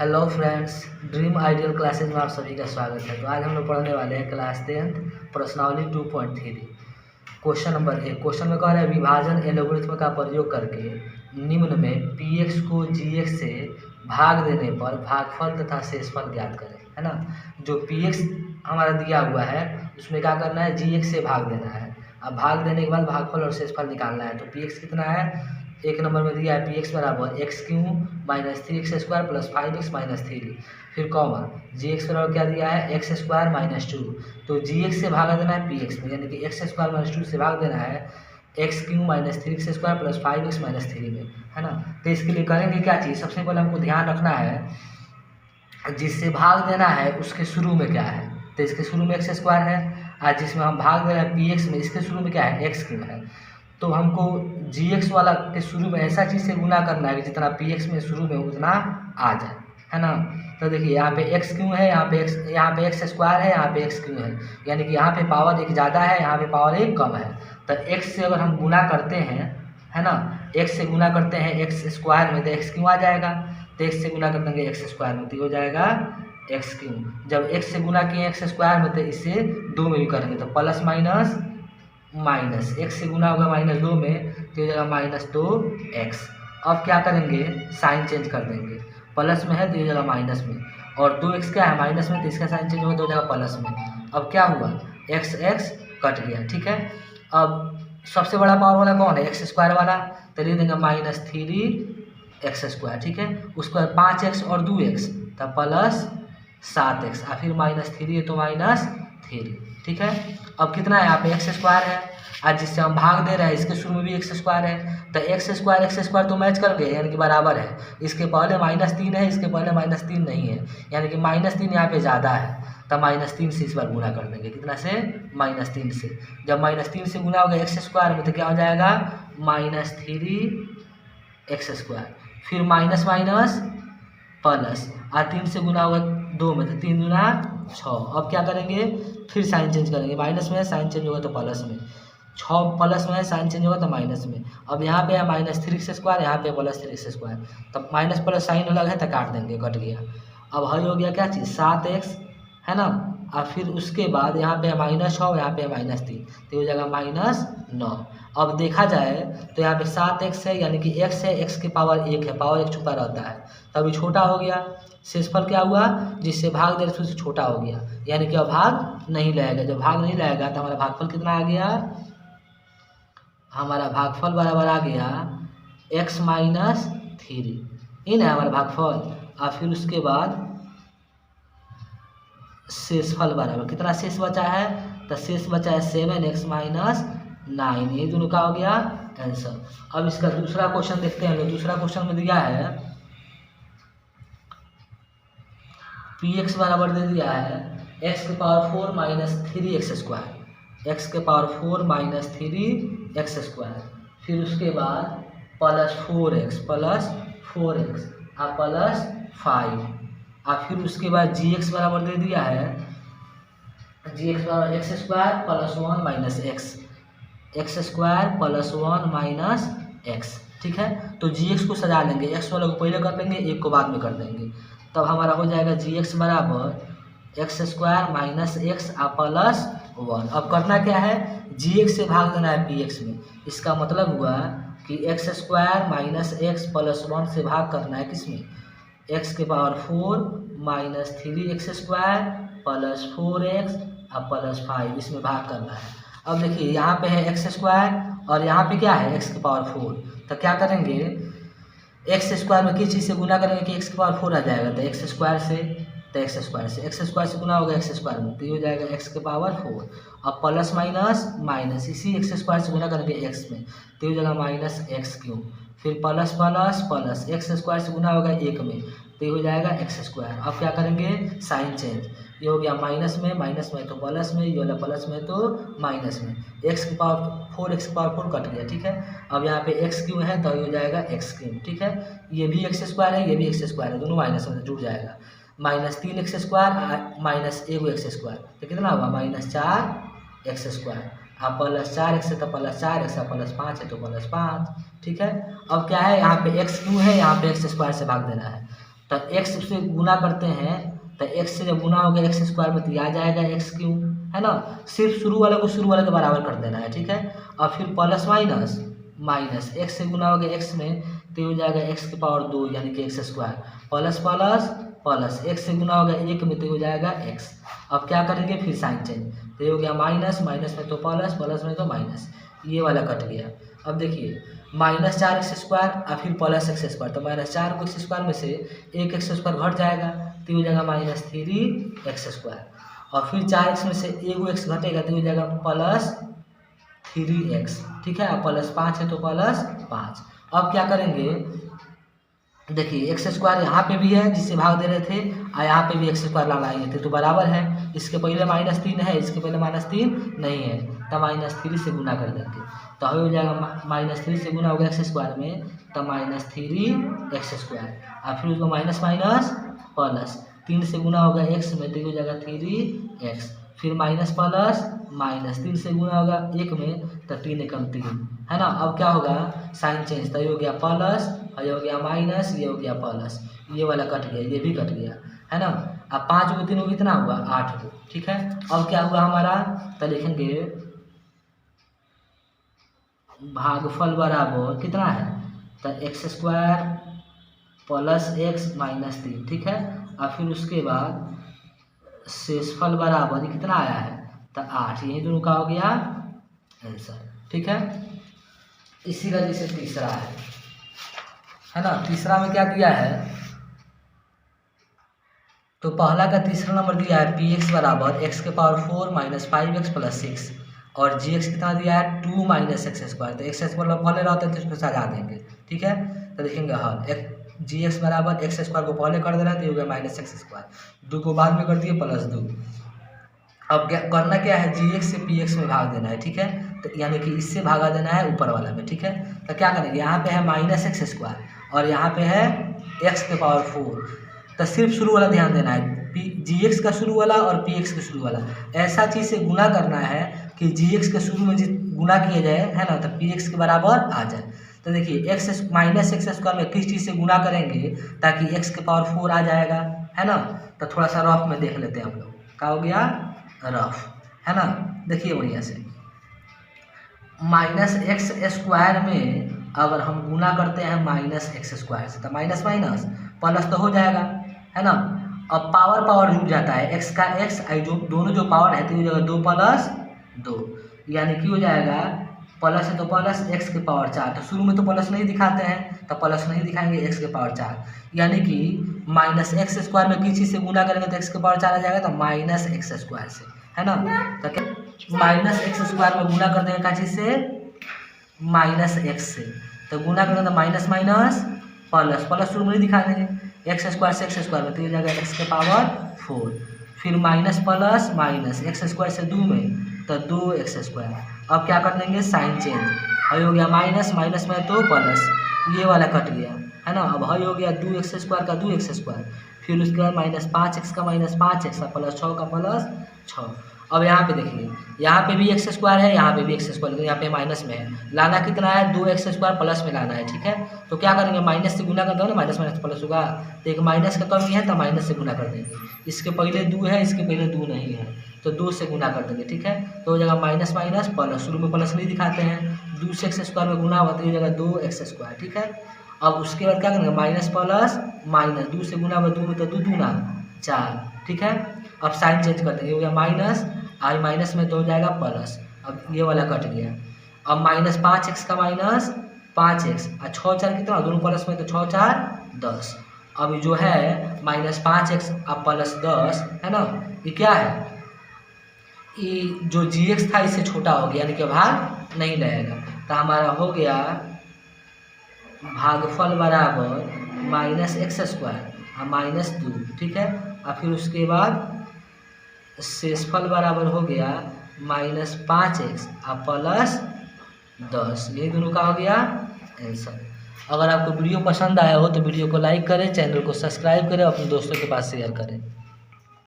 Hello friends, dream ideal classes में आप सभी का स्वागत है। तो आज हम लोग पढ़ने वाले हैं क्लास 10th प्रश्नावली 2.3। Question number 1। क्वेश्चन में कह रहा है विभाजन एल्गोरिथ्म का प्रयोग करके निम्न में px को gx से भाग देने पर भागफल तथा शेषफल ज्ञात करें। है ना, जो px हमारा दिया हुआ है उसमें क्या करना है, gx से भाग देना है। अब भाग देने के बाद भागफल और शेषफल निकालना है। तो px कितना है, एक नंबर में दिया है px बराबर x Q minus 3x² plus 5x minus 3, फिर कॉमा gx बराबर क्या दिया है x² माइनस 2। तो gx से भागा देना है px में, यानी कि x² माइनस 2 से भाग देना है x³ minus 3x² plus 5x minus 3 में। है ना, तो इसके लिए करेंगे क्या चीज़, सबसे पहले हमको ध्यान रखना है जिससे भाग देना है उसके शुरू में क्या है। तो इसके शुरू में x² है, और जिसमें हम भाग दे रहे हैं px में, इसके शुरू में क्या है x³ है। तो हमको gx वाला के शुरू में ऐसा चीज़ से गुना करना है कि जितना px में शुरू में उतना आ जाए। है ना, तो देखिए यहाँ पे x³ है, यहाँ पे x² है, यहाँ पे x³ है, यानी कि यहाँ पे पावर एक ज़्यादा है, यहाँ पे पावर एक कम है। तो x से अगर हम गुना करते हैं, है ना, x से गुना करते हैं x² में तो x³ आ जाएगा। तो x से गुना कर देंगे x² में तो हो जाएगा x³। जब x से गुना किए x² में तो इससे 2 में भी करेंगे तो प्लस माइनस माइनस, x से गुना होगा -2 में तो हो जाएगा -2x। अब क्या करेंगे, साइन चेंज कर देंगे, प्लस में है तो हो जाएगा माइनस में, और 2x क्या है माइनस में, तो इसका साइन चेंज होगा तो हो जाएगा प्लस में। अब क्या हुआ, x कट गया। ठीक है, अब सबसे बड़ा पावर वाला कौन है, x² वाला, तो लिख देंगे -3x²। ठीक है, उसके बाद 5x और 2x तो प्लस 7x, और फिर -3 है तो -3। ठीक है, अब कितना है यहाँ पे x² है, आज जिससे हम भाग दे रहे हैं इसके शुरू में भी x² है, तो x² तो मैच कर गए, यानी कि बराबर है। इसके पहले -3 है, इसके पहले -3 नहीं है, यानी कि -3 यहाँ पे ज़्यादा है, तो -3 से इस बार गुना कर देंगे। कितना से, -3 से। जब -3 से गुना होगा x² में तो क्या हो जाएगा -3x², फिर माइनस माइनस प्लस, और 3 से गुना होगा 2 में तो 3 गुना 6। अब क्या करेंगे, फिर साइन चेंज करेंगे, माइनस में है साइन चेंज होगा तो प्लस में, 6 प्लस में है साइन चेंज होगा तो माइनस में। अब यहाँ पे है -3x², यहाँ पे +3x², तब माइनस प्लस साइन अलग है तो काट देंगे, कट गया। अब हल हो गया क्या चीज़ 7x, है ना, और फिर उसके बाद यहाँ पे है -6, यहाँ पे है -3 तो हो जाएगा -9। अब देखा जाए तो यहाँ पे 7x है, यानी कि x है, x के पावर 1 है, पावर 1 छुपा रहता है, तभी छोटा हो गया। शेषफल क्या हुआ, जिससे भाग दे रहे उससे छोटा हो गया, यानी कि अब भाग नहीं लगेगा। जब भाग नहीं लगेगा तो हमारा भागफल कितना आ गया, हमारा भागफल बराबर आ गया x - 3, इन है हमारा भागफल। और फिर उसके बाद शेषफल बराबर कितना शेष बचा है, तो शेष बचा है 7x - 9, ये दोनों का हो गया आंसर। अब इसका दूसरा क्वेश्चन देखते हैं। दूसरा क्वेश्चन में दिया है px बराबर दे दिया है x⁴ - 3x², x⁴ - 3x², फिर उसके बाद +4x और +5, और फिर उसके बाद gx बराबर दे दिया है gx बराबर x² + 1 - x, x² + 1 - x। ठीक है, तो gx को सजा लेंगे, x वाला को पहले कर लेंगे, एक को बाद में कर देंगे, तब हमारा हो जाएगा gx बराबर x² - x और +1। अब करना क्या है, gx से भाग देना है px में, इसका मतलब हुआ कि x² - x + 1 से भाग करना है किसमें, x⁴ - 3x² + 4x और +5, इसमें भाग करना है। अब देखिए यहाँ पे है x² और यहाँ पे क्या है x⁴, तो क्या करेंगे, x² में किस चीज़ से गुना करेंगे कि x⁴ आ जाएगा, तो x² से, तो x² से गुना होगा x² में तो ये हो जाएगा x⁴, अब प्लस माइनस माइनस, इसी x² से गुना करेंगे x में तो ये हो जाएगा -x³, फिर प्लस प्लस प्लस, x² से गुना होगा 1 में तो ये हो जाएगा x²। अब क्या करेंगे, साइन चेंज, ये हो गया माइनस में तो प्लस में, ये वाला प्लस में तो माइनस में, x⁴ कट गया। ठीक है, अब यहाँ पे x³ है तो ये हो जाएगा x³। ठीक है, ये भी x² है, ये भी x² है, दोनों माइनस में जुड़ जाएगा, -3x² -1x² तो कितना होगा -4x², अब +4x है तो +4x और +5 है तो +5। ठीक है, अब क्या है, यहाँ पे x³ है, यहाँ पे x² से भाग देना है, तो x से गुना करते हैं तो x से जब गुना होगा x स्क्वायर में तो आ जाएगा x क्यूब, है ना। सिर्फ शुरू वाले को शुरू वाले के बराबर कर देना है, ठीक है। और फिर प्लस माइनस माइनस x से गुना होगा x में तो हो जाएगा x की पावर 2 यानी कि x square, plus plus plus x से गुना होगा 1 में तो हो जाएगा x। अब क्या करेंगे फिर साइन चेंज, तो ये हो गया माइनस, माइनस में तो प्लस, प्लस में तो माइनस, ये वाला कट गया। अब देखिए -4x स्क्वायर और फिर प्लस x स्क्वायर, तो -4 को x स्क्वायर में से एक x स्क्वायर घट जाएगा तो हो जाएगा -3x स्क्वायर, और फिर 4x में से एक x घटेगा तो हो जाएगा +3x, ठीक है। अब +5 है तो +5। अब क्या करेंगे, देखिए x स्क्वायर यहाँ पे भी है जिससे भाग दे रहे थे और यहाँ पे भी x स्क्वायर लाए थे तो बराबर है। इसके पहले -3 है, इसके पहले -3 नहीं है तो -3 से गुना कर देंगे तो हो जाएगा -3 से गुना होगा x स्क्वायर में तो -3x स्क्वायर, और फिर उसको माइनस माइनस प्लस 3 से गुना होगा x में तो हो जाएगा 3x, फिर माइनस प्लस माइनस 3 से गुना होगा 1 में तो 3 एकम 3, है ना। अब क्या होगा साइन चेंज, तो ये हो गया प्लस, ये हो गया माइनस, ये हो गया प्लस, ये वाला कट गया, ये भी कट गया, है ना। अब 5 को 3 को कितना हुआ 8 को, ठीक है। अब क्या हुआ हमारा, तो लिखेंगे भागफल बराबर कितना है तो x स्क्वायर प्लस x -3, ठीक है। और फिर उसके बाद शेषफल बराबर कितना आया है तो 8, यही दोनों का हो गया आंसर, ठीक है। इसी का जैसे तीसरा है ना। तीसरा में क्या दिया है, तो पहला का तीसरा नंबर दिया है px बराबर x के पावर 4 -5x + 6 और gx कितना दिया है 2 - x स्क्वायर, तो x स्क्वायर पहले रहते हैं तो इसको सजा देंगे, ठीक है। तो देखेंगे हाँ gx बराबर x स्क्वायर को पहले कर देना तो ये हो गया -x स्क्वायर, 2 को बाद में कर दिए +2। अब क्या करना, क्या है gx से px में भाग देना है, ठीक है। तो यानी कि इससे भागा देना है ऊपर वाला में, ठीक है। तो क्या करेंगे, यहाँ पे है -x स्क्वायर और यहाँ पे है x के पावर 4, तो सिर्फ शुरू वाला ध्यान देना है, gx का शुरू वाला और px का शुरू वाला, ऐसा चीज़ से गुना करना है कि gx के शुरू में गुना किया जाए, है ना, तो px के बराबर आ जाए। तो देखिए x स्क्वायर में किस चीज़ से गुना करेंगे ताकि x के पावर 4 आ जाएगा, है ना। तो थोड़ा सा रफ में देख लेते हैं हम लोग, क्या हो गया रफ, है ना। देखिए बढ़िया से -x स्क्वायर में अगर हम गुना करते हैं -x स्क्वायर से तो माइनस माइनस प्लस तो हो जाएगा, है ना। अब पावर पावर जुड़ जाता है, x का x जो दोनों जो पावर है तो हो जाएगा 2 + 2, यानी कि हो जाएगा प्लस है तो प्लस x के पावर 4, तो शुरू में तो प्लस नहीं दिखाते हैं तो प्लस नहीं दिखाएंगे x के पावर 4, यानी कि -x स्क्वायर में किस चीज़ से गुना करेंगे तो x के पावर 4 आ जाएगा तो -x स्क्वायर से, है ना। तो -x स्क्वायर में गुना कर देंगे क्या चीज़ से -x से, तो गुना करेंगे तो माइनस माइनस प्लस, प्लस शुरू में नहीं दिखा देंगे x स्क्वायर से x स्क्वायर में तो हो जाएगा x के पावर 4, फिर minus plus minus x square से 2 में तो 2x स्क्वायर। अब क्या कर देंगे साइन चेंज, हई हो गया माइनस, माइनस में तो प्लस, ये वाला कट गया, है ना। अब हई हो गया 2x स्क्वायर का 2x स्क्वायर, फिर उसके बाद -5x का -5x +6 का +6। अब यहाँ पे देखिए, यहाँ पे भी x स्क्वायर है, यहाँ पे भी x स्क्वायर, यहाँ पे माइनस में है, लाना कितना है 2x स्क्वायर प्लस में लाना है, ठीक है। तो क्या करेंगे माइनस से गुना कर दो ना, माइनस माइनस प्लस होगा, तो एक माइनस का कमी है तो माइनस से गुना कर देंगे, इसके पहले 2 है इसके पहले 2 नहीं है तो 2 से गुना कर देंगे, ठीक है। तो हो जाएगा माइनस माइनस प्लस, शुरू में प्लस नहीं दिखाते हैं, 2 से x स्क्वायर में गुना हुआ तो हो जाएगा 2x स्क्वायर, ठीक है। अब उसके बाद क्या करेंगे माइनस प्लस माइनस, 2 से गुना हुआ 2 में तो 2 दूना 4, ठीक है। अब साइन चेंज कर देंगे, हो गया माइनस, आई माइनस में तो हो जाएगा प्लस, अब ये वाला कट गया। अब -5x का -5x और 6 4 कितना, दोनों प्लस में तो 6 4 10। अब जो है -5x अब +10, है ना, ये क्या है, ये जो gx था इससे छोटा हो गया, यानी कि भाग नहीं लगेगा, तो हमारा हो गया भागफल बराबर -x स्क्वायर और -2, ठीक है। और फिर उसके बाद शेषफल बराबर हो गया -5x और +10, यही दोनों का हो गया आंसर। अगर आपको वीडियो पसंद आया हो तो वीडियो को लाइक करें, चैनल को सब्सक्राइब करें, अपने दोस्तों के पास शेयर करें।